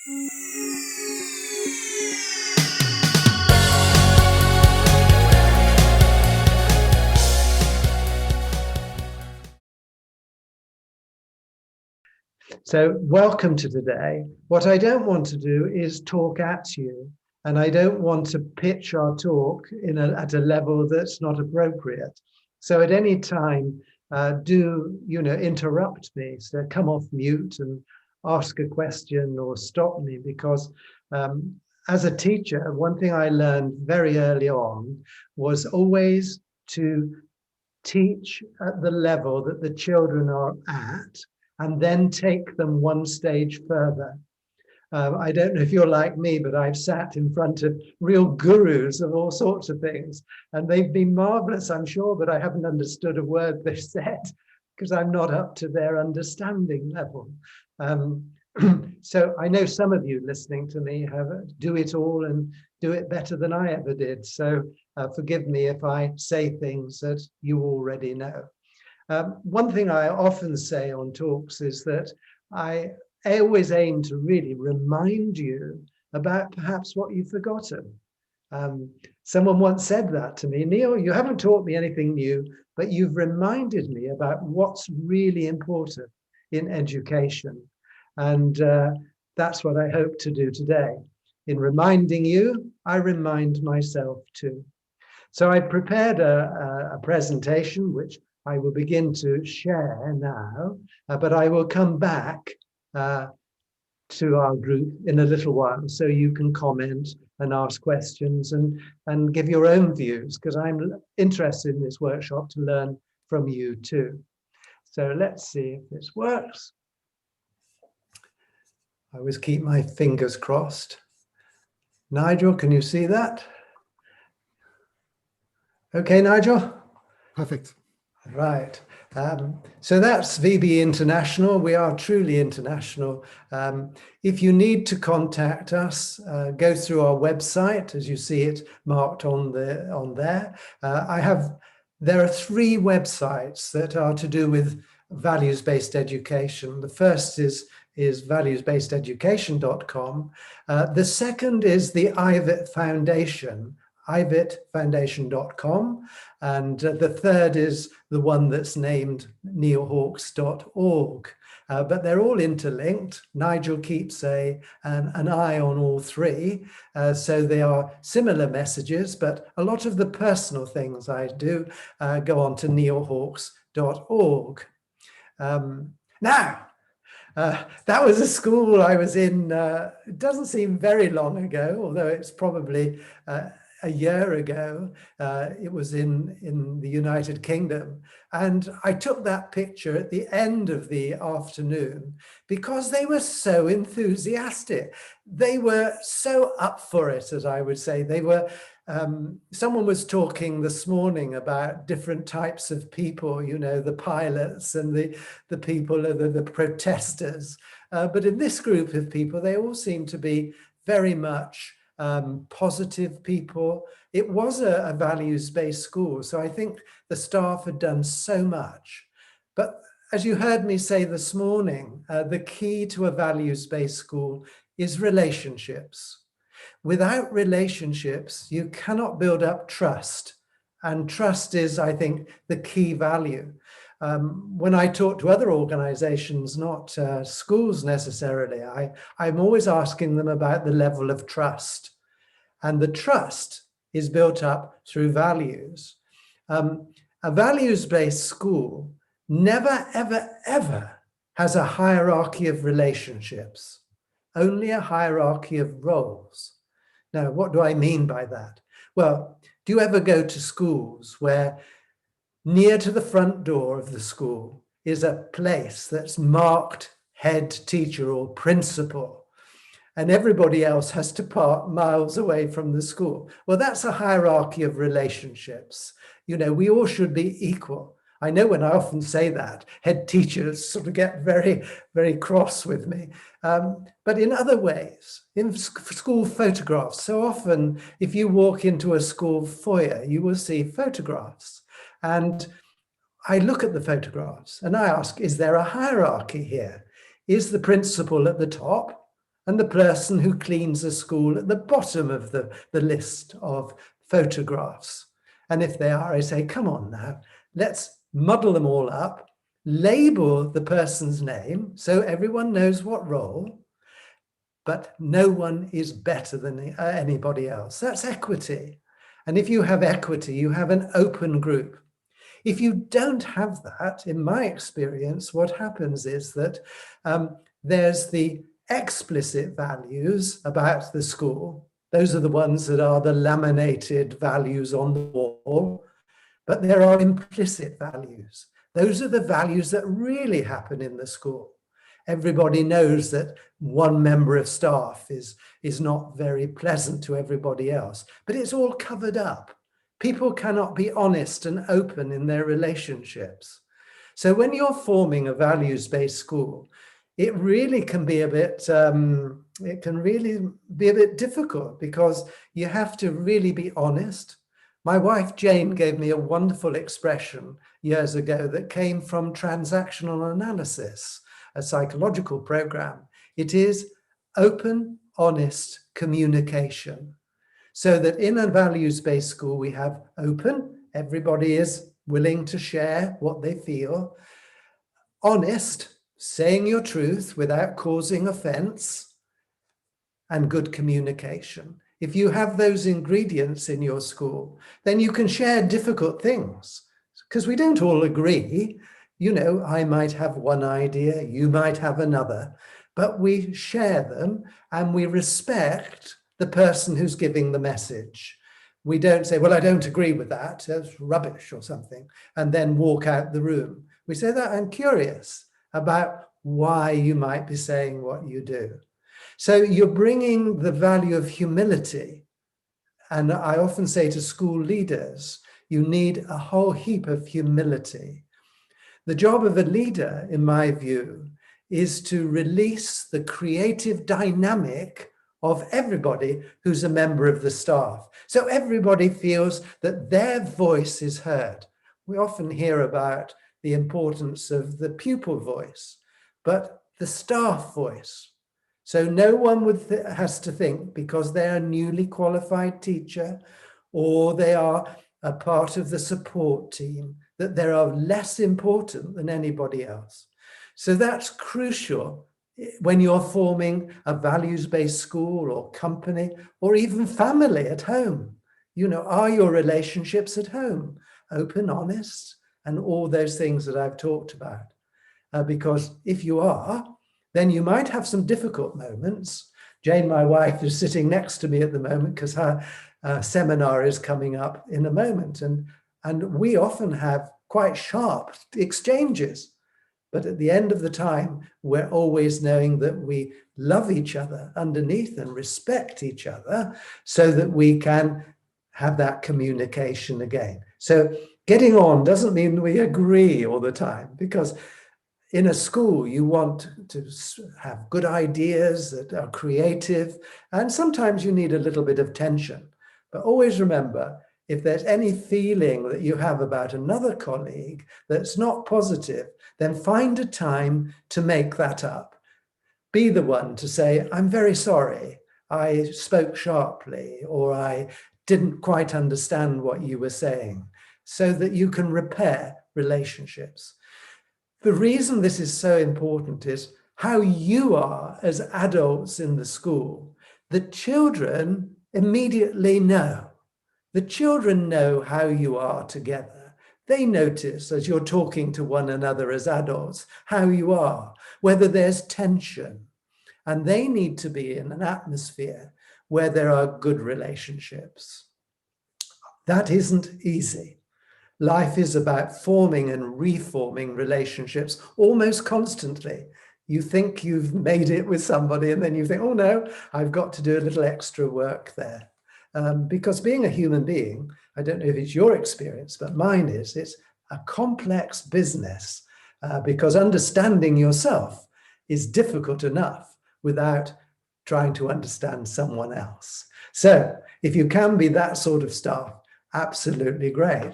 So welcome to today. What I don't want to do is talk at you, and I don't want to pitch our talk at a level that's not appropriate. So at any time, do interrupt me. So come off mute and ask a question or stop me, because as a teacher, one thing I learned very early on was always to teach at the level that the children are at, and then take them one stage further. I don't know if you're like me, but I've sat in front of real gurus of all sorts of things, and they've been marvelous, I'm sure, but I haven't understood a word they've said because I'm not up to their understanding level. So I know some of you listening to me do it all and do it better than I ever did. So forgive me if I say things that you already know. One thing I often say on talks is that I always aim to really remind you about perhaps what you've forgotten. Someone once said that to me, Neil, you haven't taught me anything new, but you've reminded me about what's really important in education. And that's what I hope to do today. In reminding you, I remind myself too. So I prepared a presentation, which I will begin to share now, but I will come back to our group in a little while so you can comment and ask questions and give your own views, because I'm interested in this workshop to learn from you too. So let's see if this works. I always keep my fingers crossed. Nigel, can you see that? Okay, Nigel? Perfect. Right. So that's VbE International. We are truly international. If you need to contact us, go through our website, as you see it marked on there. There are 3 websites that are to do with values-based education. The first is valuesbasededucation.com. The second is the IVIT Foundation, ivitfoundation.com, and the third is the one that's named neilhawks.org. But they're all interlinked. Nigel keeps an eye on all 3, so they are similar messages, but a lot of the personal things I do go on to neilhawks.org. Now, that was a school I was in, it doesn't seem very long ago, although it's probably a year ago. It was in the United Kingdom. And I took that picture at the end of the afternoon because they were so enthusiastic. They were so up for it, as I would say. They were, someone was talking this morning about different types of people, you know, the pilots and the people, the protesters. But in this group of people, they all seem to be very much positive people. It was a values-based school, so I think the staff had done so much. But as you heard me say this morning, the key to a values-based school is relationships. Without relationships, you cannot build up trust. And trust is, I think, the key value. When I talk to other organizations, not schools necessarily, I'm always asking them about the level of trust. And the trust is built up through values. A values-based school never, ever, ever has a hierarchy of relationships, only a hierarchy of roles. Now, what do I mean by that? Well, do you ever go to schools where near to the front door of the school is a place that's marked head teacher or principal, and everybody else has to park miles away from the school? Well, that's a hierarchy of relationships. You know, we all should be equal. I know when I often say that, head teachers sort of get very, very cross with me. But in other ways, in school photographs, so often if you walk into a school foyer, you will see photographs. And I look at the photographs and I ask, is there a hierarchy here? Is the principal at the top? and the person who cleans the school at the bottom of the list of photographs. And if they are, I say, come on now, let's muddle them all up, label the person's name so everyone knows what role, but no one is better than anybody else. That's equity. And if you have equity, you have an open group. If you don't have that, in my experience, what happens is that there's the explicit values about the school. Those are the ones that are the laminated values on the wall, but there are implicit values. Those are the values that really happen in the school. Everybody knows that one member of staff is not very pleasant to everybody else, but it's all covered up. People cannot be honest and open in their relationships. So when you're forming a values-based school, it really can be a bit, difficult because you have to really be honest. My wife, Jane, gave me a wonderful expression years ago that came from transactional analysis, a psychological program. It is open, honest communication. So that in a values-based school, we have open, everybody is willing to share what they feel, honest, saying your truth without causing offense, and good communication. If you have those ingredients in your school, then you can share difficult things because we don't all agree. You know, I might have one idea, you might have another, but we share them and we respect the person who's giving the message. We don't say, well, I don't agree with that, that's rubbish or something, and then walk out the room. We say that I'm curious about why you might be saying what you do. So you're bringing the value of humility. And I often say to school leaders, you need a whole heap of humility. The job of a leader, in my view, is to release the creative dynamic of everybody who's a member of the staff. So everybody feels that their voice is heard. We often hear about the importance of the pupil voice, but the staff voice. So no one has to think because they're a newly qualified teacher or they are a part of the support team that they are less important than anybody else. So that's crucial when you're forming a values-based school or company or even family at home. You know, are your relationships at home open, honest, and all those things that I've talked about? Because if you are, then you might have some difficult moments. Jane, my wife, is sitting next to me at the moment because her seminar is coming up in a moment. And we often have quite sharp exchanges. But at the end of the time, we're always knowing that we love each other underneath and respect each other so that we can have that communication again. So getting on doesn't mean we agree all the time, because in a school, you want to have good ideas that are creative, and sometimes you need a little bit of tension. But always remember, if there's any feeling that you have about another colleague that's not positive, then find a time to make that up. Be the one to say, I'm very sorry, I spoke sharply, or I didn't quite understand what you were saying, so that you can repair relationships. The reason this is so important is how you are as adults in the school. The children immediately know. The children know how you are together. They notice as you're talking to one another as adults, how you are, whether there's tension. And they need to be in an atmosphere where there are good relationships. That isn't easy. Life is about forming and reforming relationships almost constantly. You think you've made it with somebody and then you think, oh no, I've got to do a little extra work there. Because being a human being, I don't know if it's your experience, but mine is, it's a complex business because understanding yourself is difficult enough without trying to understand someone else. So if you can be that sort of staff, absolutely great.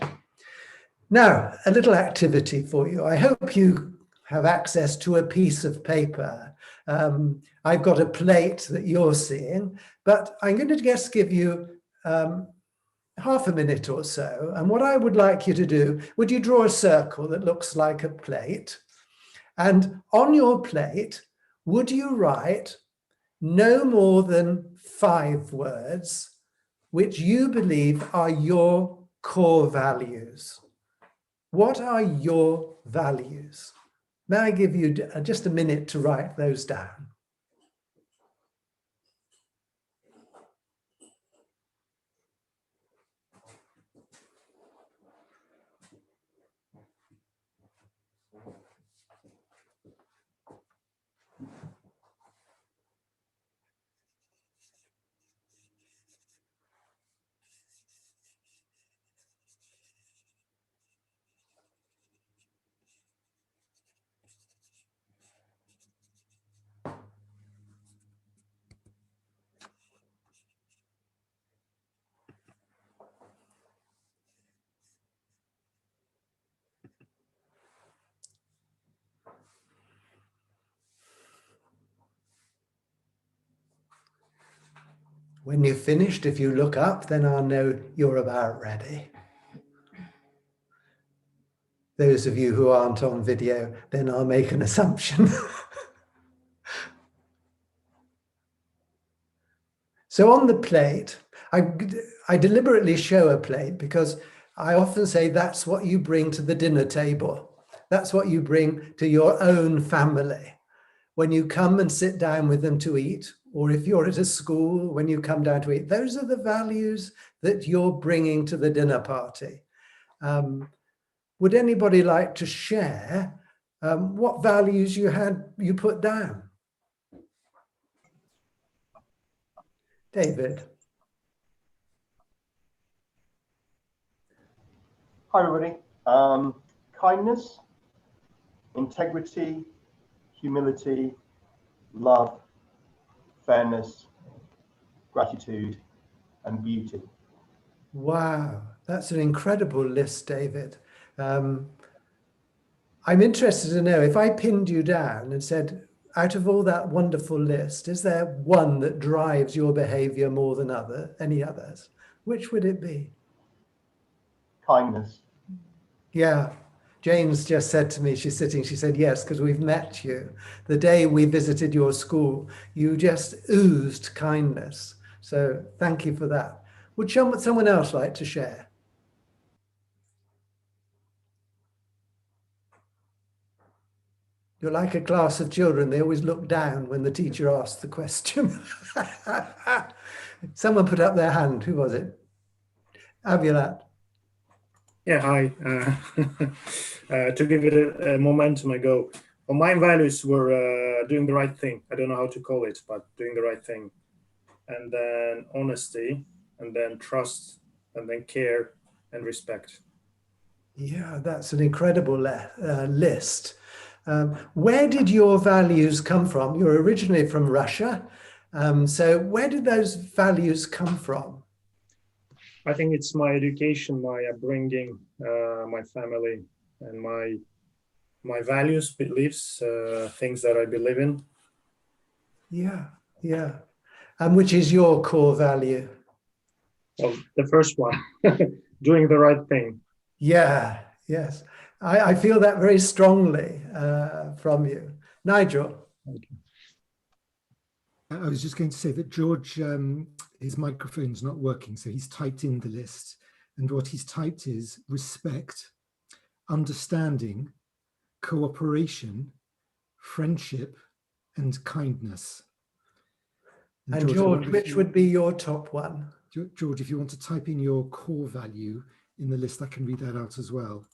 Now, a little activity for you. I hope you have access to a piece of paper I've got a plate that you're seeing, but I'm going to just give you half a minute or so. And what I would like you to do, would you draw a circle that looks like a plate? And on your plate, would you write no more than 5 words which you believe are your core values? What are your values? May I give you just a minute to write those down? When you've finished, if you look up, then I'll know you're about ready. Those of you who aren't on video, then I'll make an assumption. So on the plate, I deliberately show a plate because I often say that's what you bring to the dinner table. That's what you bring to your own family. When you come and sit down with them to eat, or if you're at a school, when you come down to eat, those are the values that you're bringing to the dinner party. Would anybody like to share what values you put down? David. Hi, everybody. Kindness, integrity, humility, love, fairness, gratitude, and beauty. Wow, that's an incredible list, David. I'm interested to know, if I pinned you down and said, out of all that wonderful list, is there one that drives your behavior more than any others? Which would it be? Kindness. Yeah, Jane's just said to me, she's sitting, she said, yes, because we've met you. The day we visited your school, you just oozed kindness. So thank you for that. Would someone else like to share? You're like a class of children. They always look down when the teacher asks the question. Someone put up their hand. Who was it? Avilat. Yeah, hi. To give it a momentum ago, well, my values were doing the right thing. I don't know how to call it, but doing the right thing. And then honesty, and then trust, and then care and respect. Yeah, that's an incredible list. Where did your values come from? You're originally from Russia. So where did those values come from? I think it's my education, my upbringing, my family, and my values, beliefs, things that I believe in. Yeah, yeah. And which is your core value? Well, the first one, doing the right thing. Yeah, yes. I feel that very strongly from you. Nigel. Thank you. I was just going to say that George, his microphone's not working, so he's typed in the list. And what he's typed is respect, understanding, cooperation, friendship, and kindness. And George, which would be your top one? George, if you want to type in your core value in the list, I can read that out as well.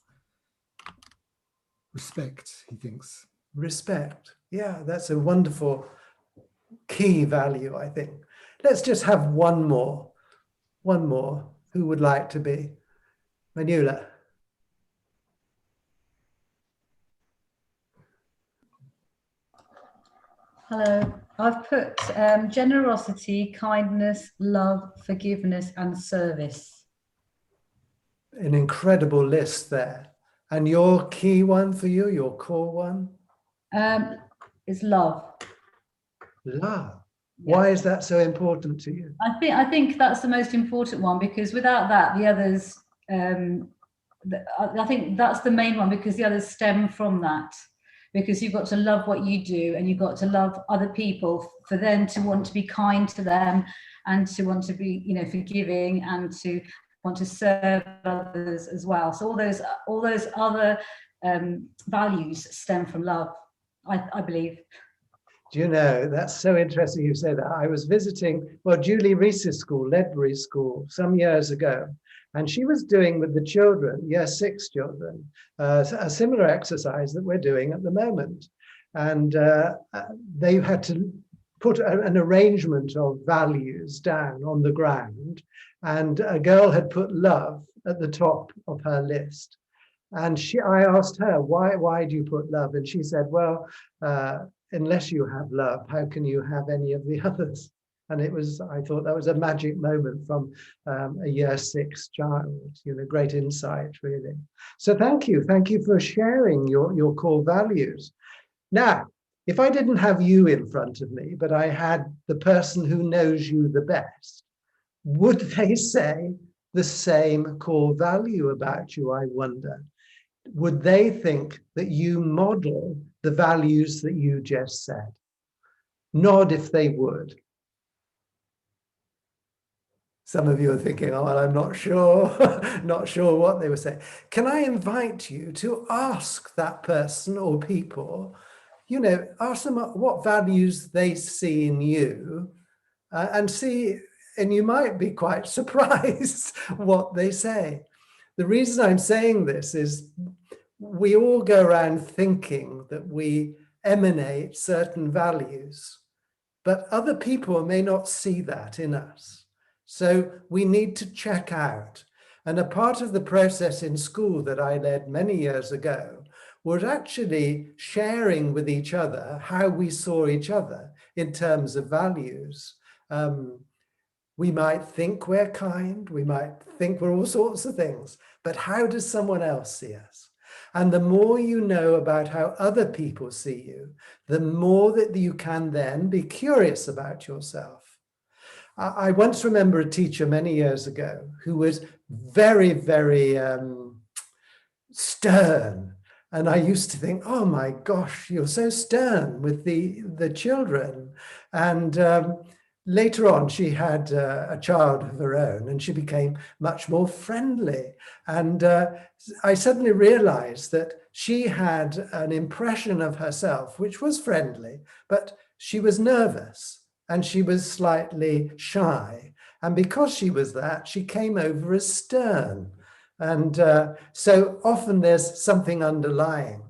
Respect, he thinks. Respect. Yeah, that's a wonderful key value, I think. Let's just have one more. One more. Who would like to be? Manula. Hello. I've put generosity, kindness, love, forgiveness, and service. An incredible list there. And your key one for you, your core one? Is love. Love. Yeah. Why is that so important to you? I think that's the most important one, because without that, the others, I think that's the main one, because the others stem from that. Because you've got to love what you do, and you've got to love other people for them to want to be kind to them, and to want to be, you know, forgiving, and to want to serve others as well. So all those other values stem from love, I believe. Do you know, that's so interesting you say that. I was visiting, well, Julie Reese's school, Ledbury School, some years ago, and she was doing with the children, year 6 children, a similar exercise that we're doing at the moment. And they had to put an arrangement of values down on the ground, and a girl had put love at the top of her list. And I asked her, why do you put love? And she said, well, unless you have love, how can you have any of the others? And I thought that was a magic moment from a year 6 child, you know, great insight, really. So thank you for sharing your core values. Now, if I didn't have you in front of me, but I had the person who knows you the best, would they say the same core value about you, I wonder? Would they think that you model the values that you just said? Nod if they would. Some of you are thinking, oh, well, I'm not sure, not sure what they were saying. Can I invite you to ask that person or people, you know, ask them what values they see in you, and see, and you might be quite surprised what they say. The reason I'm saying this is we all go around thinking that we emanate certain values, but other people may not see that in us. So we need to check out. And a part of the process in school that I led many years ago was actually sharing with each other how we saw each other in terms of values. We might think we're kind, we might think we're all sorts of things, but how does someone else see us? And the more you know about how other people see you, the more that you can then be curious about yourself. I once remember a teacher many years ago who was very, very stern. And I used to think, oh my gosh, you're so stern with the children. And later on, she had a child of her own, and she became much more friendly. And I suddenly realized that she had an impression of herself, which was friendly, but she was nervous and she was slightly shy. And because she was that, she came over as stern. And so often there's something underlying.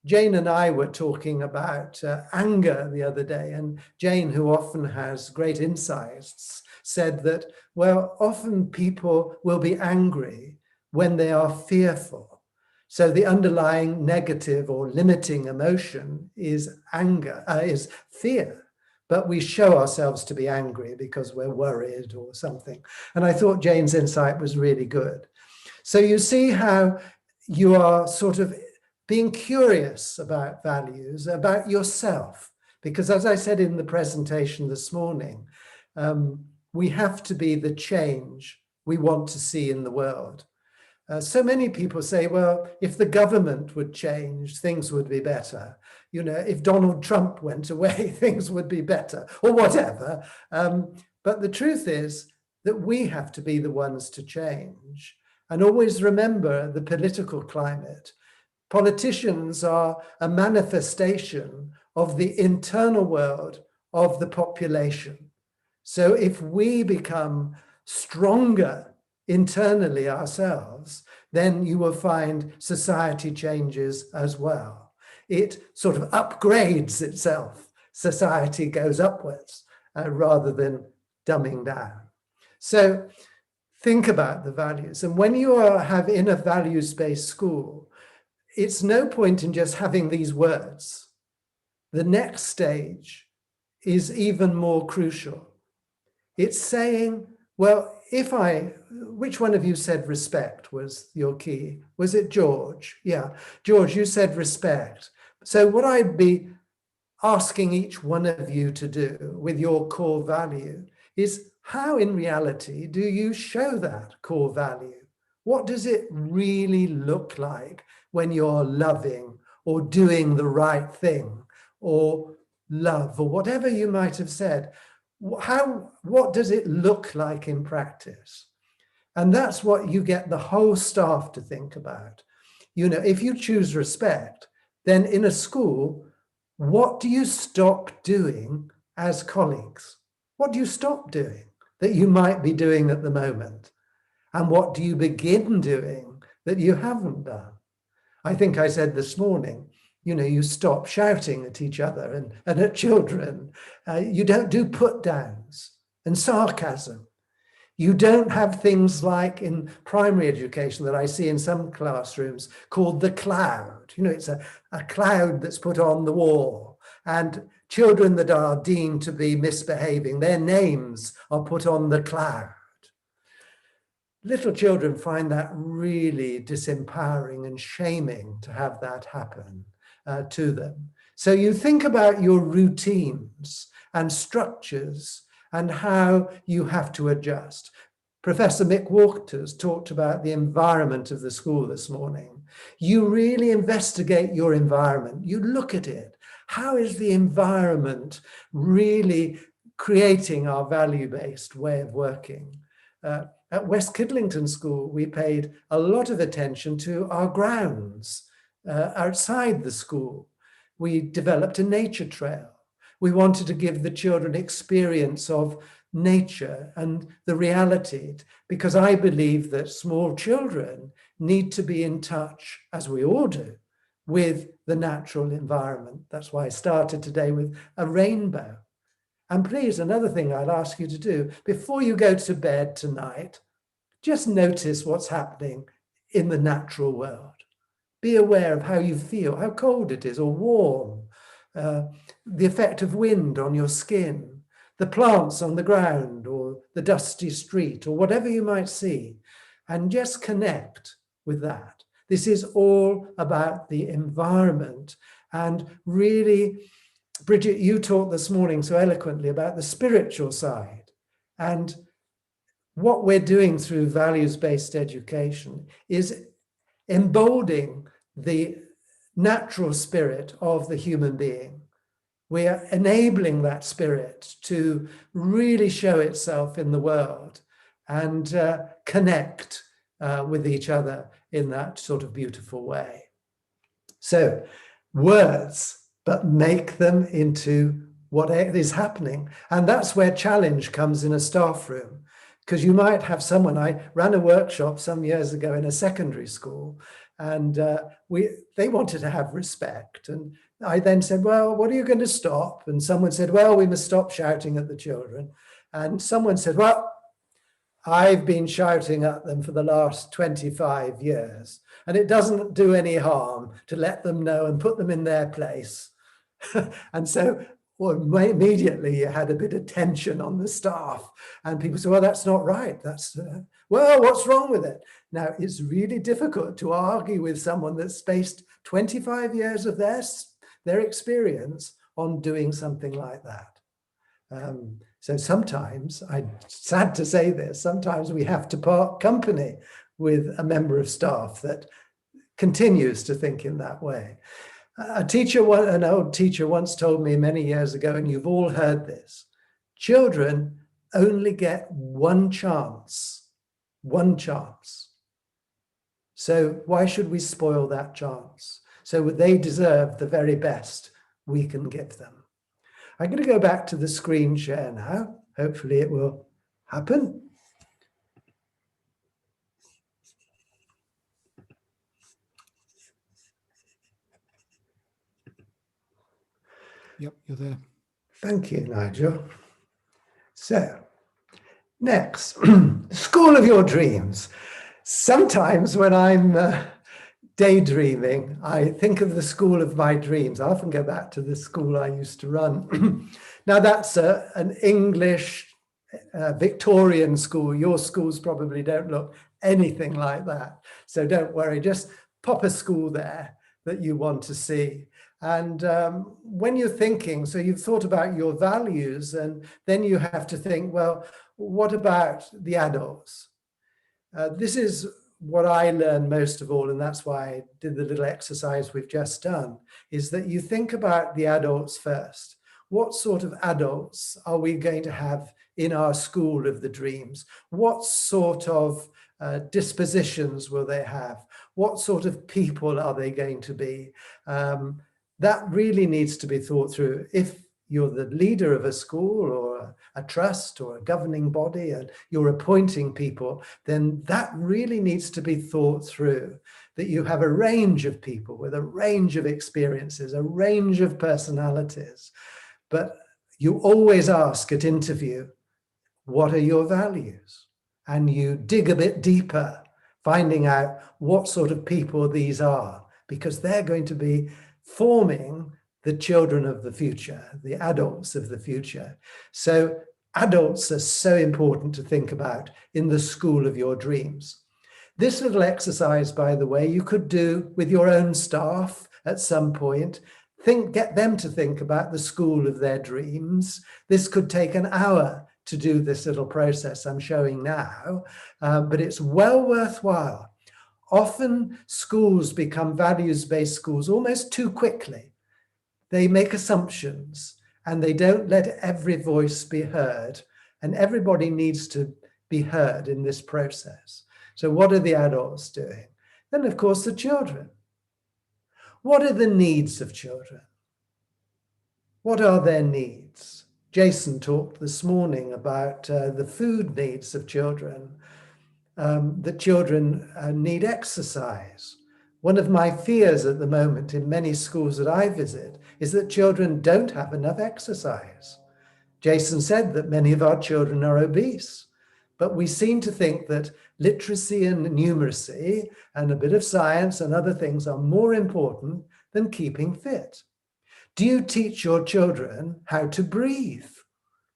Jane and I were talking about anger the other day, and Jane, who often has great insights, said that, well, often people will be angry when they are fearful. So the underlying negative or limiting emotion is anger, is fear. But we show ourselves to be angry because we're worried or something. And I thought Jane's insight was really good. So you see how you are sort of being curious about values, about yourself, because as I said in the presentation this morning, we have to be the change we want to see in the world. So many people say, well, if the government would change, things would be better. You know, if Donald Trump went away, things would be better, or whatever. But the truth is that we have to be the ones to change. And always remember the political climate. Politicians are a manifestation of the internal world of the population. So if we become stronger internally ourselves, then you will find society changes as well. It sort of upgrades itself. Society goes upwards rather than dumbing down. So think about the values. And when you have in a values-based school, it's no point in just having these words. The next stage is even more crucial. It's saying, well, which one of you said respect was your key? Was it George? Yeah, George, you said respect. So what I'd be asking each one of you to do with your core value is, how in reality do you show that core value? What does it really look like when you're loving or doing the right thing or love or whatever you might have said? What does it look like in practice? And that's what you get the whole staff to think about. You know, if you choose respect, then in a school, what do you stop doing as colleagues? What do you stop doing that you might be doing at the moment? And what do you begin doing that you haven't done? I think I said this morning, you know, you stop shouting at each other and at children. You don't do put downs and sarcasm. You don't have things like in primary education that I see in some classrooms called the cloud. You know, it's a cloud that's put on the wall, and children that are deemed to be misbehaving, their names are put on the cloud. Little children find that really disempowering and shaming to have that happen to them. So you think about your routines and structures and how you have to adjust. Professor Mick Waters talked about the environment of the school this morning. You really investigate your environment. You look at it. How is the environment really creating our value-based way of working? At West Kidlington School, we paid a lot of attention to our grounds outside the school. We developed a nature trail. We wanted to give the children experience of nature and the reality, because I believe that small children need to be in touch, as we all do, with the natural environment. That's why I started today with a rainbow. And please, another thing I'll ask you to do, before you go to bed tonight, just notice what's happening in the natural world. Be aware of how you feel, how cold it is or warm, the effect of wind on your skin, the plants on the ground or the dusty street or whatever you might see, and just connect with that. This is all about the environment. And really, Bridget, you talked this morning so eloquently about the spiritual side. And what we're doing through values-based education is emboldening the natural spirit of the human being. We are enabling that spirit to really show itself in the world and connect with each other in that sort of beautiful way. So, words, but make them into what is happening. And that's where challenge comes in a staff room. Because you might have someone, I ran a workshop some years ago in a secondary school, and they wanted to have respect. And I then said, well, what are you going to stop? And someone said, well, we must stop shouting at the children. And someone said, well, I've been shouting at them for the last 25 years, and it doesn't do any harm to let them know and put them in their place. And so, well, immediately you had a bit of tension on the staff, and people said, well, that's not right. That's, well, what's wrong with it? Now, it's really difficult to argue with someone that's spaced 25 years of their experience on doing something like that. So sometimes, I'm sad to say this, sometimes we have to part company with a member of staff that continues to think in that way. An old teacher once told me many years ago, and you've all heard this, children only get one chance. So why should we spoil that chance? So they deserve the very best we can give them. I'm going to go back to the screen share now. Hopefully it will happen. Yep, you're there. Thank you, Nigel. So, next, school of your dreams. Sometimes when I'm daydreaming, I think of the school of my dreams. I often go back to the school I used to run. Now, that's an English Victorian school. Your schools probably don't look anything like that. So don't worry, just pop a school there that you want to see. And when you're thinking, so you've thought about your values, and then you have to think, well, what about the adults? This is what I learned most of all, and that's why I did the little exercise we've just done, is that you think about the adults first. What sort of adults are we going to have in our school of the dreams? What sort of dispositions will they have? What sort of people are they going to be? That really needs to be thought through. If you're the leader of a school or a trust or a governing body and you're appointing people, then that really needs to be thought through, that you have a range of people with a range of experiences, a range of personalities. But you always ask at interview, what are your values? And you dig a bit deeper, finding out what sort of people these are, because they're going to be forming the children of the future, the adults of the future. So adults are so important to think about in the school of your dreams. This little exercise, by the way, you could do with your own staff at some point. Get them to think about the school of their dreams. This could take an hour to do this little process I'm showing now, but it's well worthwhile. Often schools become values-based schools almost too quickly. They make assumptions and they don't let every voice be heard, and everybody needs to be heard in this process. So what are the adults doing? Then, of course, the children. What are the needs of children? What are their needs? Jason talked this morning about the food needs of children, that children need exercise. One of my fears at the moment in many schools that I visit is that children don't have enough exercise. Jason said that many of our children are obese, but we seem to think that literacy and numeracy and a bit of science and other things are more important than keeping fit. Do you teach your children how to breathe?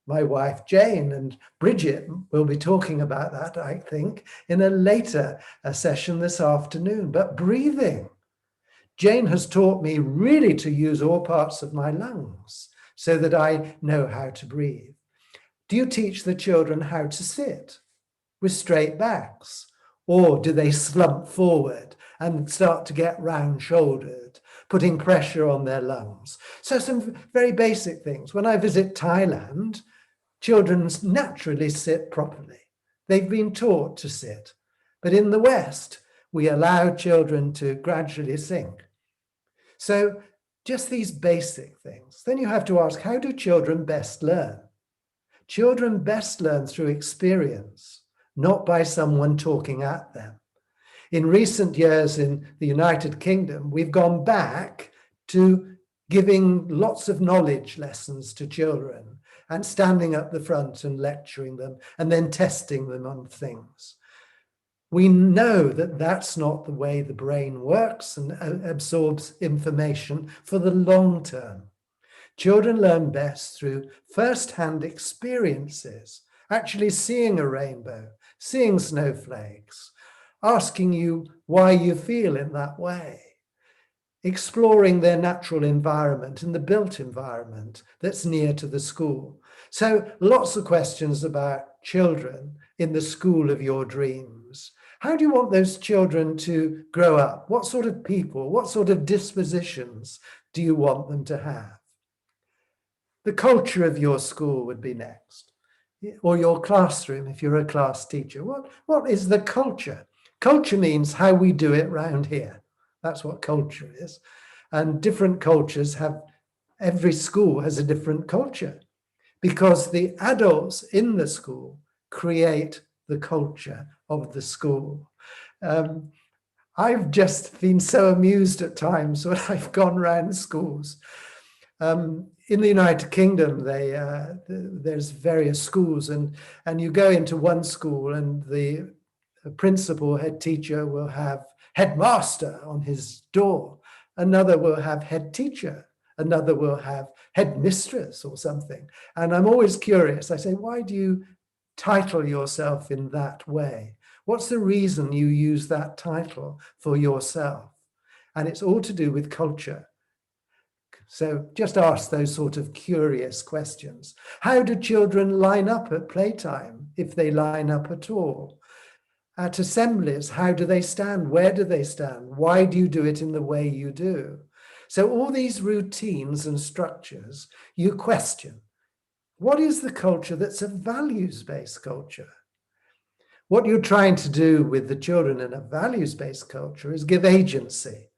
My wife, Jane, and Bridget will be talking about that, I think, in a later session this afternoon. But breathing. Jane has taught me really to use all parts of my lungs so that I know how to breathe. Do you teach the children how to sit with straight backs? Or do they slump forward and start to get round-shouldered, putting pressure on their lungs? So some very basic things. When I visit Thailand, children naturally sit properly. They've been taught to sit. But in the West, we allow children to gradually sink. So just these basic things. Then you have to ask, how do children best learn? Children best learn through experience, not by someone talking at them. In recent years in the United Kingdom, we've gone back to giving lots of knowledge lessons to children and standing at the front and lecturing them and then testing them on things. We know that that's not the way the brain works and absorbs information for the long term. Children learn best through first-hand experiences, actually seeing a rainbow, seeing snowflakes, asking you why you feel in that way, exploring their natural environment and the built environment that's near to the school. So lots of questions about children in the school of your dreams. How do you want those children to grow up? What sort of people, what sort of dispositions do you want them to have? The culture of your school would be next, or your classroom if you're a class teacher. What is the culture? Culture means how we do it round here. That's what culture is. And different cultures have, every school has a different culture because the adults in the school create the culture of the school. I've just been so amused at times when I've gone around schools. In the United Kingdom, there's various schools, and you go into one school and the principal, head teacher will have headmaster on his door. Another will have head teacher. Another will have headmistress or something. And I'm always curious. I say, why do you title yourself in that way? What's the reason you use that title for yourself? And it's all to do with culture. So just ask those sort of curious questions. How do children line up at playtime, if they line up at all? At assemblies, how do they stand? Where do they stand? Why do you do it in the way you do? So all these routines and structures, you question. What is the culture that's a values-based culture? What you're trying to do with the children in a values-based culture is give agency.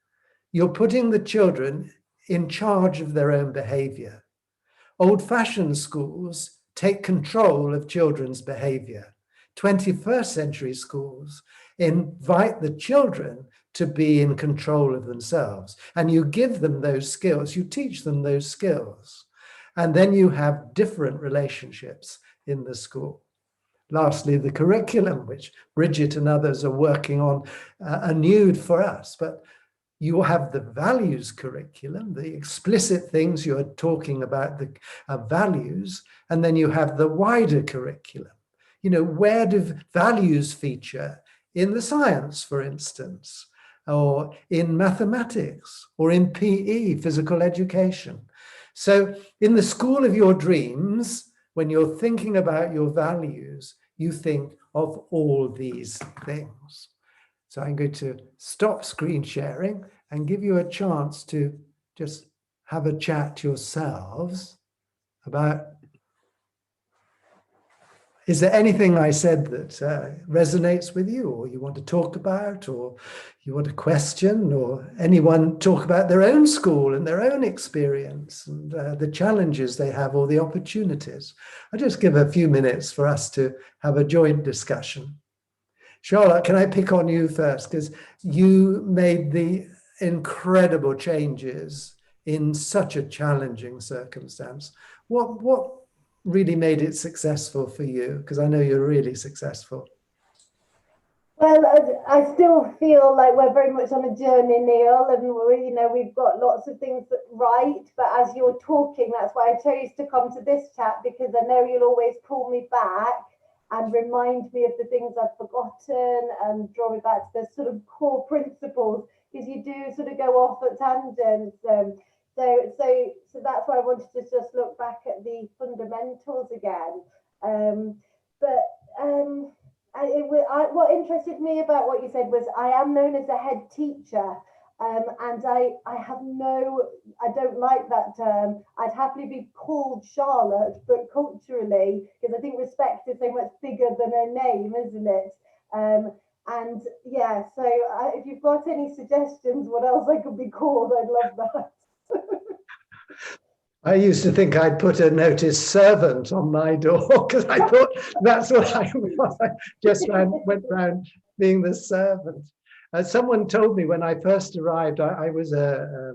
You're putting the children in charge of their own behavior. Old-fashioned schools take control of children's behavior. 21st century schools invite the children to be in control of themselves. And you give them those skills, you teach them those skills. And then you have different relationships in the school. Lastly, the curriculum, which Bridget and others are working on anew for us. But you have the values curriculum, the explicit things you're talking about, the values, and then you have the wider curriculum. You know, where do values feature? In the science, for instance, or in mathematics, or in PE, physical education. So in the school of your dreams, when you're thinking about your values, you think of all these things. So I'm going to stop screen sharing and give you a chance to just have a chat yourselves about, is there anything I said that resonates with you, or you want to talk about, or you want to question, or anyone talk about their own school and their own experience and the challenges they have or the opportunities? I'll just give a few minutes for us to have a joint discussion. Charlotte, can I pick on you first? Because you made the incredible changes in such a challenging circumstance. What really made it successful for you? Because I know you're really successful. Well, I still feel like we're very much on a journey, Neil, and we've got lots of things right. But as you're talking, that's why I chose to come to this chat, because I know you'll always pull me back and remind me of the things I've forgotten and draw me back to the sort of core principles, because you do sort of go off at tangents. So that's why I wanted to just look back at the fundamentals again. What interested me about what you said was I am known as a head teacher, and I don't like that term. I'd happily be called Charlotte, but culturally, because I think respect is so much bigger than her name, isn't it? And yeah, so if you've got any suggestions what else I could be called, I'd love that. I used to think I'd put a notice servant on my door because I thought that's what I was. I just went around being the servant. Someone told me when I first arrived, I was a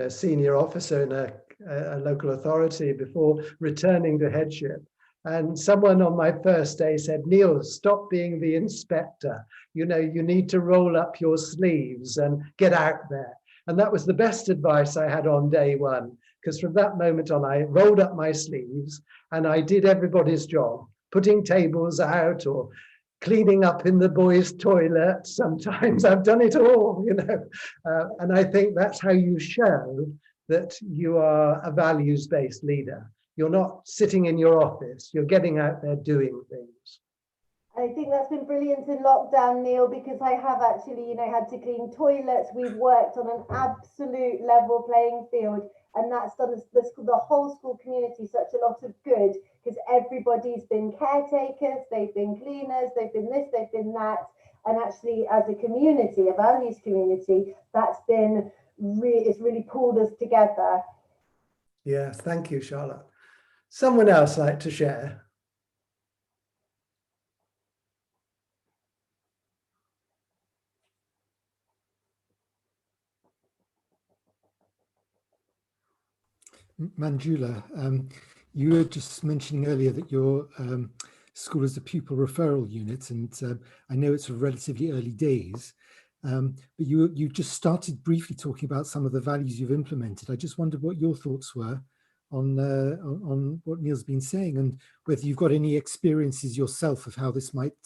senior officer in a local authority before returning to headship. And someone on my first day said, Neil, stop being the inspector. You need to roll up your sleeves and get out there. And that was the best advice I had on day one. Because from that moment on, I rolled up my sleeves and I did everybody's job, putting tables out or cleaning up in the boys' toilet. Sometimes I've done it all, and I think that's how you show that you are a values-based leader. You're not sitting in your office, you're getting out there doing things. I think that's been brilliant in lockdown, Neil, because I have actually, had to clean toilets. We've worked on an absolute level playing field. And that's done the whole school community such a lot of good, because everybody's been caretakers, they've been cleaners, they've been this, they've been that. And actually, as a community, a values community, it's really pulled us together. Yeah, thank you, Charlotte. Someone else like to share? Manjula, you were just mentioning earlier that your school is a pupil referral unit, and I know it's relatively early days, but you just started briefly talking about some of the values you've implemented. I just wondered what your thoughts were on what Neil's been saying, and whether you've got any experiences yourself of how this might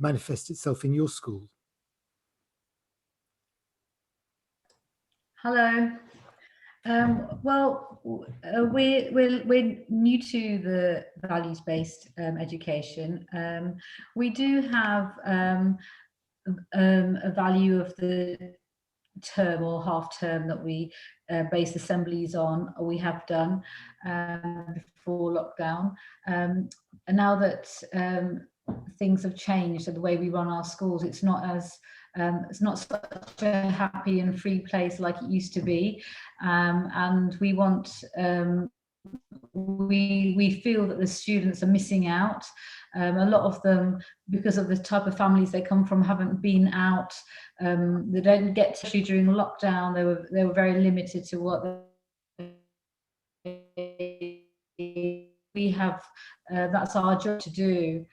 manifest itself in your school. Hello. Well, we're new to the values-based education. We do have a value of the term or half term that we base assemblies on, or we have done before lockdown. And now that things have changed and the way we run our schools, it's not such a happy and free place like it used to be, and we want we feel that the students are missing out. A lot of them, because of the type of families they come from, haven't been out. They don't get to, during lockdown they were very limited to what we have. That's our job to do.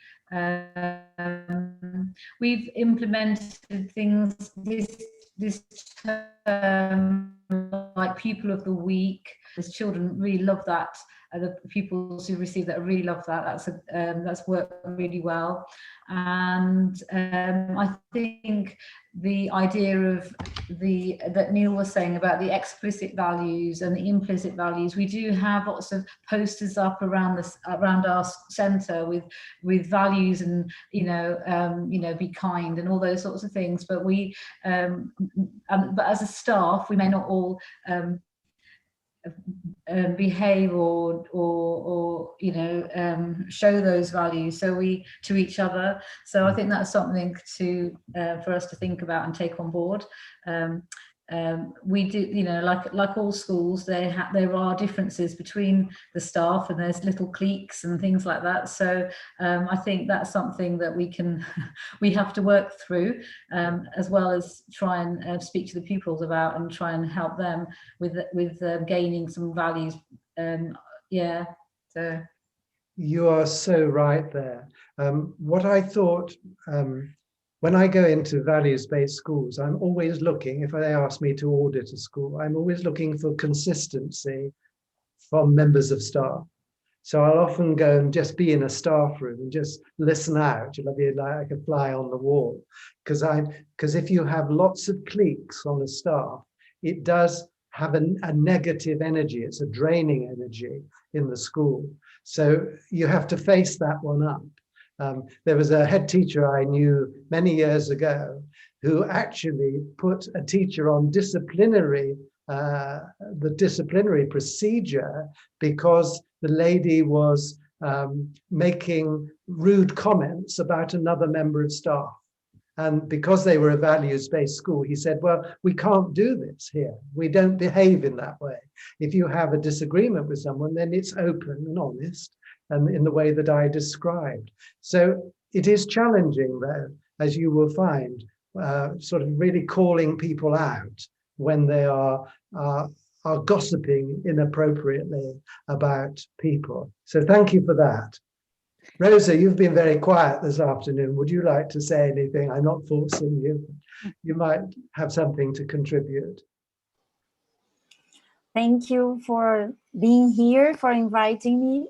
We've implemented things this term, like Pupil of the Week. The children really love that. The pupils who receive that really love that. That's worked really well. And I think the idea of that Neil was saying about the explicit values and the implicit values, we do have lots of posters up around our centre with values and be kind and all those sorts of things. But but as a staff, we may not all behave or show those values to each other. So I think that's something for us to think about and take on board. We do, like all schools, there are differences between the staff, and there's little cliques and things like that. So I think that's something that we have to work through, as well as try and speak to the pupils about and try and help them with gaining some values. So you are so right there. What I thought, when I go into values-based schools, I'm always looking, if they ask me to audit a school, I'm always looking for consistency from members of staff. So I'll often go and just be in a staff room and just listen out. You'll be like a fly on the wall. Because if you have lots of cliques on the staff, it does have a negative energy. It's a draining energy in the school. So you have to face that one up. There was a head teacher I knew many years ago who actually put a teacher on the disciplinary procedure because the lady was making rude comments about another member of staff. And because they were a values-based school, he said, well, we can't do this here. We don't behave in that way. If you have a disagreement with someone, then it's open and honest, and in the way that I described. So it is challenging, though, as you will find, sort of really calling people out when they are gossiping inappropriately about people. So thank you for that. Rosa, you've been very quiet this afternoon. Would you like to say anything? I'm not forcing you. You might have something to contribute. Thank you for being here, for inviting me.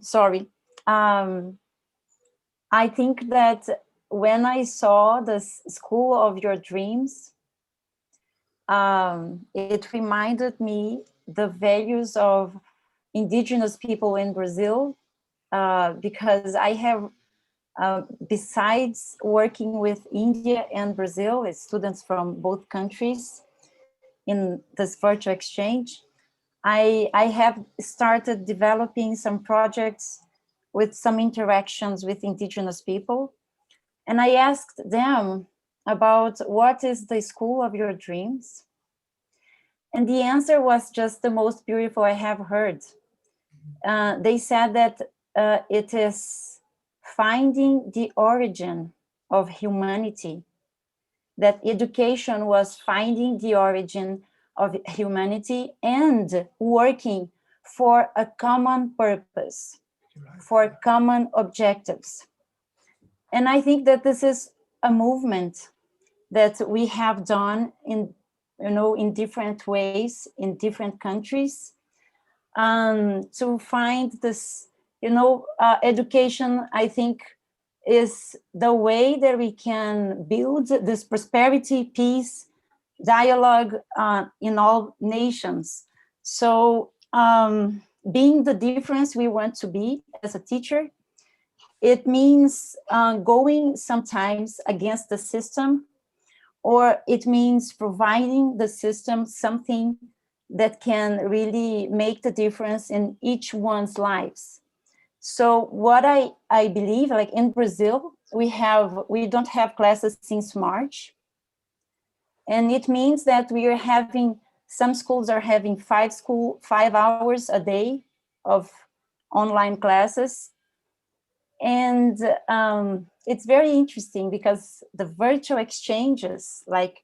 Sorry. I think that when I saw the School of Your Dreams, it reminded me the values of indigenous people in Brazil, because I have, besides working with India and Brazil, with students from both countries in this virtual exchange, I have started developing some projects with some interactions with indigenous people. And I asked them about what is the school of your dreams? And the answer was just the most beautiful I have heard. They said that it is finding the origin of humanity, that education was finding the origin of humanity and working for a common purpose, for common objectives. And I think that this is a movement that we have done in different ways in different countries, to find this, education, I think, is the way that we can build this prosperity, peace, dialogue in all nations. So being the difference we want to be as a teacher, it means going sometimes against the system, or it means providing the system something that can really make the difference in each one's lives. So what I believe, like in Brazil, we don't have classes since March. And it means that we are having, some schools are having 5 hours a day of online classes. And it's very interesting because the virtual exchanges like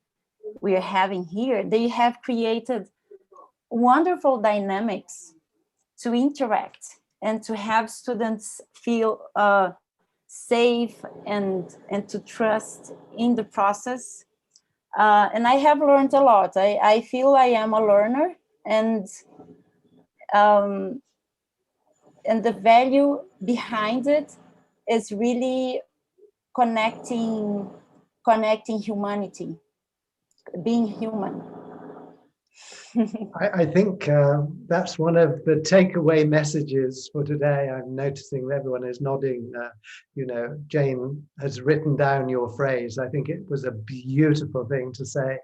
we are having here, they have created wonderful dynamics to interact and to have students feel safe and to trust in the process. And I have learned a lot. I feel I am a learner, and the value behind it is really connecting humanity, being human. I think that's one of the takeaway messages for today. I'm noticing that everyone is nodding. You know, Jane has written down your phrase. I think it was a beautiful thing to say.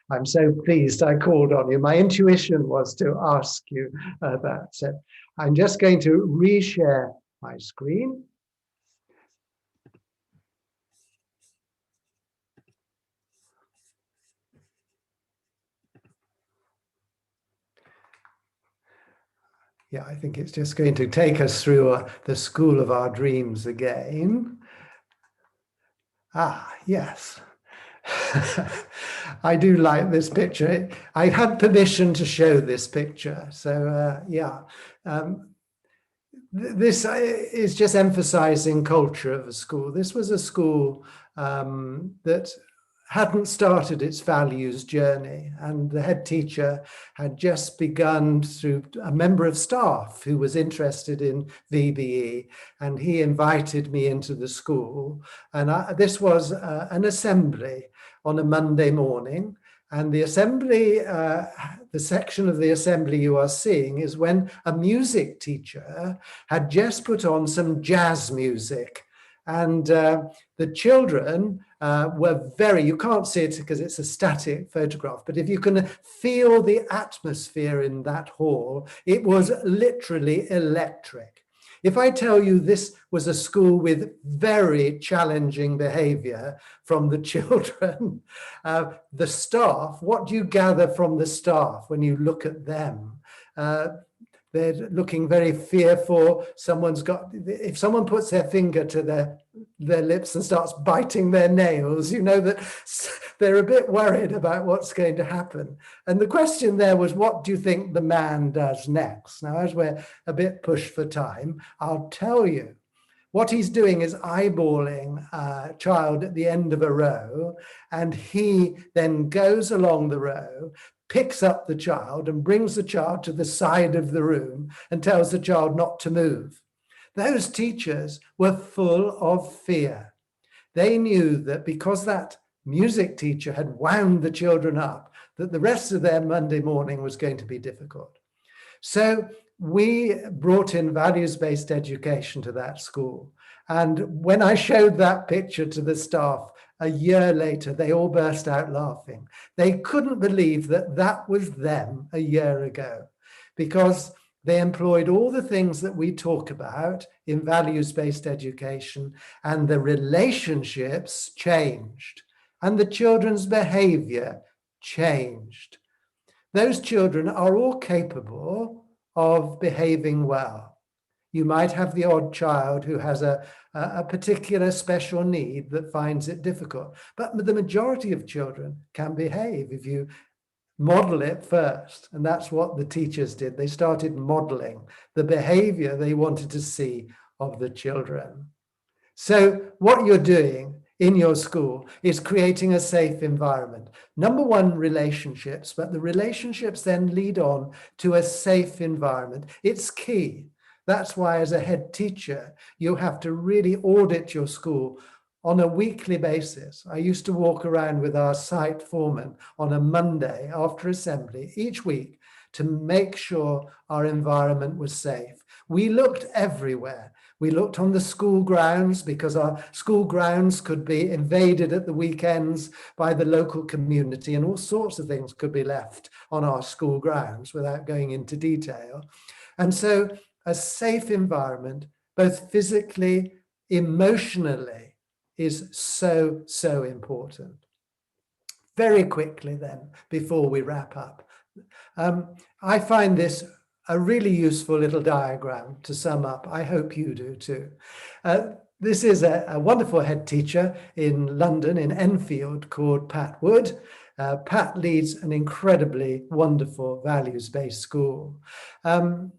I'm so pleased I called on you. My intuition was to ask you that. So I'm just going to reshare my screen. Yeah, I think it's just going to take us through the school of our dreams again. Ah, yes. I do like this picture. I had permission to show this picture. So yeah, this is just emphasizing culture of a school. This was a school that hadn't started its values journey, and the head teacher had just begun through a member of staff who was interested in VbE, and he invited me into the school. And this was an assembly on a Monday morning, and the assembly, the section of the assembly you are seeing is when a music teacher had just put on some jazz music. And the children were very, you can't see it because it's a static photograph, but if you can feel the atmosphere in that hall, it was literally electric. If I tell you this was a school with very challenging behavior from the children, the staff, what do you gather from the staff when you look at them? They're looking very fearful. If someone puts their finger to their lips and starts biting their nails, you know that they're a bit worried about what's going to happen. And the question there was, what do you think the man does next? Now, as we're a bit pushed for time, I'll tell you. What he's doing is eyeballing a child at the end of a row, and he then goes along the row, picks up the child and brings the child to the side of the room and tells the child not to move. Those teachers were full of fear. They knew that because that music teacher had wound the children up, that the rest of their Monday morning was going to be difficult. So we brought in values-based education to that school. And when I showed that picture to the staff a year later, they all burst out laughing. They couldn't believe that that was them a year ago, because they employed all the things that we talk about in values-based education, and the relationships changed and the children's behavior changed. Those children are all capable of behaving well. You might have the odd child who has a particular special need that finds it difficult, but the majority of children can behave if you model it first. And that's what the teachers did. They started modeling the behavior they wanted to see of the children. So what you're doing in your school is creating a safe environment. Number one, relationships, but the relationships then lead on to a safe environment. It's key. That's why as a head teacher, you have to really audit your school. on a weekly basis. I used to walk around with our site foreman on a Monday after assembly each week to make sure our environment was safe. We looked everywhere. We looked on the school grounds because our school grounds could be invaded at the weekends by the local community, and all sorts of things could be left on our school grounds without going into detail. And so a safe environment, both physically, emotionally, is so, so important. Very quickly then, before we wrap up, I find this a really useful little diagram to sum up. I hope you do too. This is a wonderful head teacher in London, in Enfield, called Pat Wood. Pat leads an incredibly wonderful values-based school. And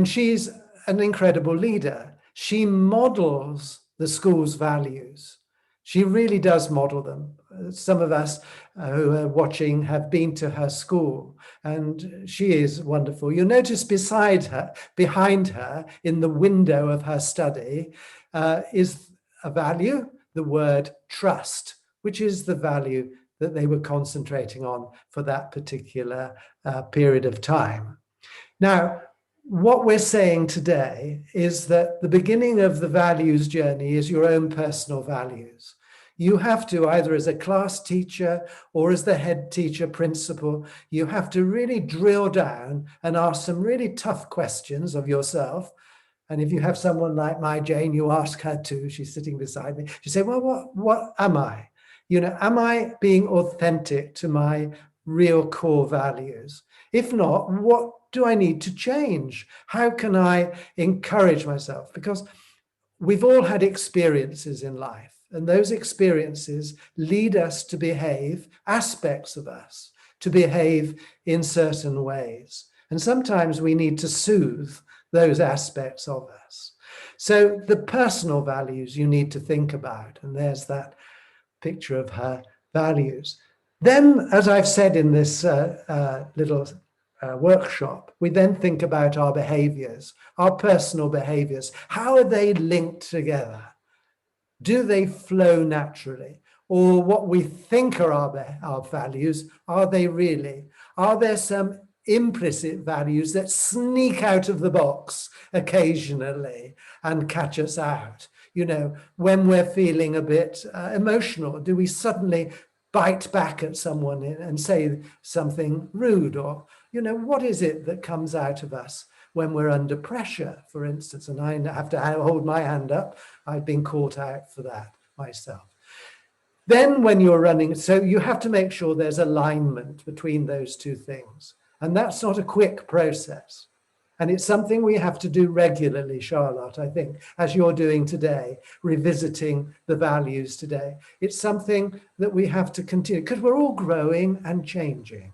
she's an incredible leader. She models the school's values. She really does model them. Some of us who are watching have been to her school, and she is wonderful. You'll notice behind her, in the window of her study, is a value, the word trust, which is the value that they were concentrating on for that particular period of time. Now, what we're saying today is that the beginning of the values journey is your own personal values. You have to, either as a class teacher or as the head teacher principal, you have to really drill down and ask some really tough questions of yourself. And if you have someone like my Jane, you ask her too. She's sitting beside me. You say, well, what am I? You know, am I being authentic to my real core values? If not, what do I need to change? How can I encourage myself? Because we've all had experiences in life, and those experiences lead us to behave, aspects of us, to behave in certain ways. And sometimes we need to soothe those aspects of us. So the personal values you need to think about, and there's that picture of her values. Then, as I've said in this little workshop, we then think about our behaviors, our personal behaviors. How are they linked together? Do they flow naturally? Or what we think are our values, are they really? Are there some implicit values that sneak out of the box occasionally and catch us out? You know, when we're feeling a bit emotional, do we suddenly bite back at someone and say something rude? Or, you know, what is it that comes out of us when we're under pressure, for instance? And I have to hold my hand up. I've been caught out for that myself. Then when you're running, so you have to make sure there's alignment between those two things. And that's not a quick process. And it's something we have to do regularly, Charlotte, I think, as you're doing today, revisiting the values today. It's something that we have to continue because we're all growing and changing.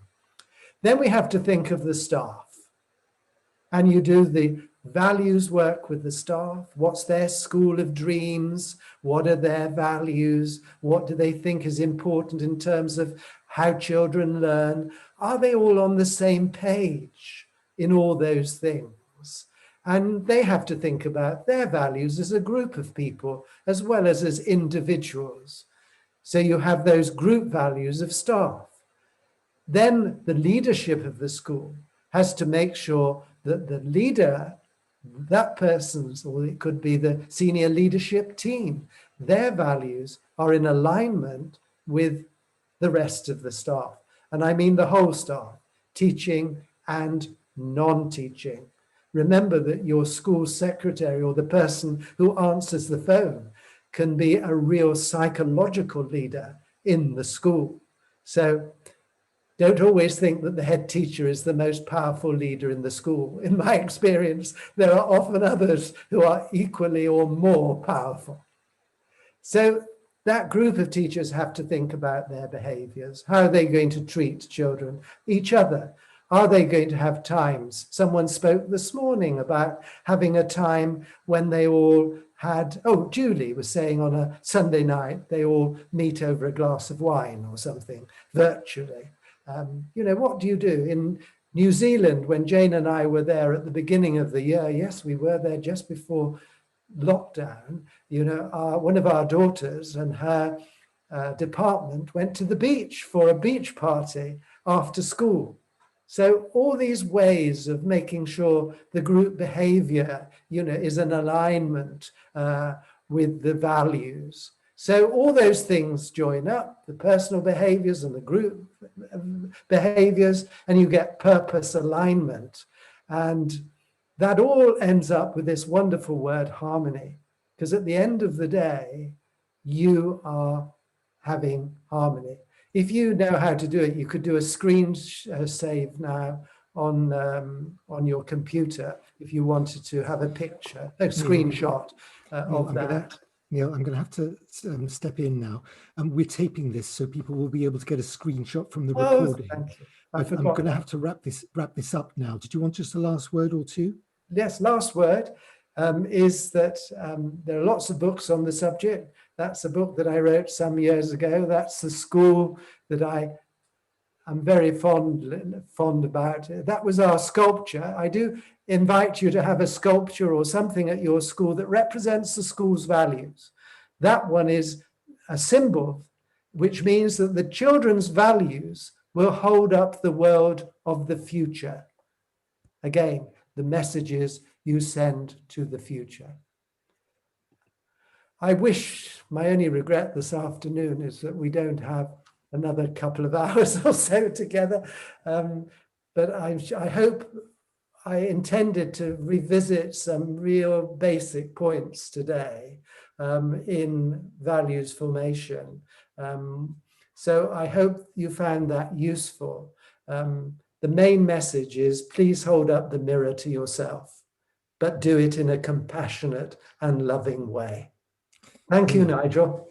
Then we have to think of the staff. And you do the values work with the staff. What's their school of dreams? What are their values? What do they think is important in terms of how children learn? Are they all on the same page in all those things? And they have to think about their values as a group of people as well as individuals. So you have those group values of staff. Then the leadership of the school has to make sure that the leader, that person's, or it could be the senior leadership team, their values are in alignment with the rest of the staff. And I mean the whole staff, teaching and non-teaching. Remember that your school secretary or the person who answers the phone can be a real psychological leader in the school. So don't always think that the head teacher is the most powerful leader in the school. In my experience, there are often others who are equally or more powerful. So that group of teachers have to think about their behaviors. How are they going to treat children, each other? Are they going to have times? Someone spoke this morning about having a time when they all had, Julie was saying on a Sunday night, they all meet over a glass of wine or something virtually. You know, what do you do? In New Zealand, when Jane and I were there at the beginning of the year, yes, we were there just before lockdown, one of our daughters and her department went to the beach for a beach party after school. So all these ways of making sure the group behavior, is in alignment with the values. So all those things join up, the personal behaviors and the group behaviors, and you get purpose alignment. And that all ends up with this wonderful word harmony, because at the end of the day, you are having harmony. If you know how to do it, you could do a screen save now on your computer if you wanted to have a picture, a screenshot of that. Neil, I'm going to have to step in now. We're taping this, so people will be able to get a screenshot from the recording. Thank you. I'm going to have to wrap this up now. Did you want just the last word or two? Yes, last word is that there are lots of books on the subject. That's a book that I wrote some years ago. That's the school that I'm very fond about. That was our sculpture. I do invite you to have a sculpture or something at your school that represents the school's values. That one is a symbol, which means that the children's values will hold up the world of the future. Again, the messages you send to the future. I wish, my only regret this afternoon is that we don't have another couple of hours or so together. But I hope I intended to revisit some real basic points today in values formation. So I hope you found that useful. The main message is please hold up the mirror to yourself, but do it in a compassionate and loving way. Thank you, Nigel.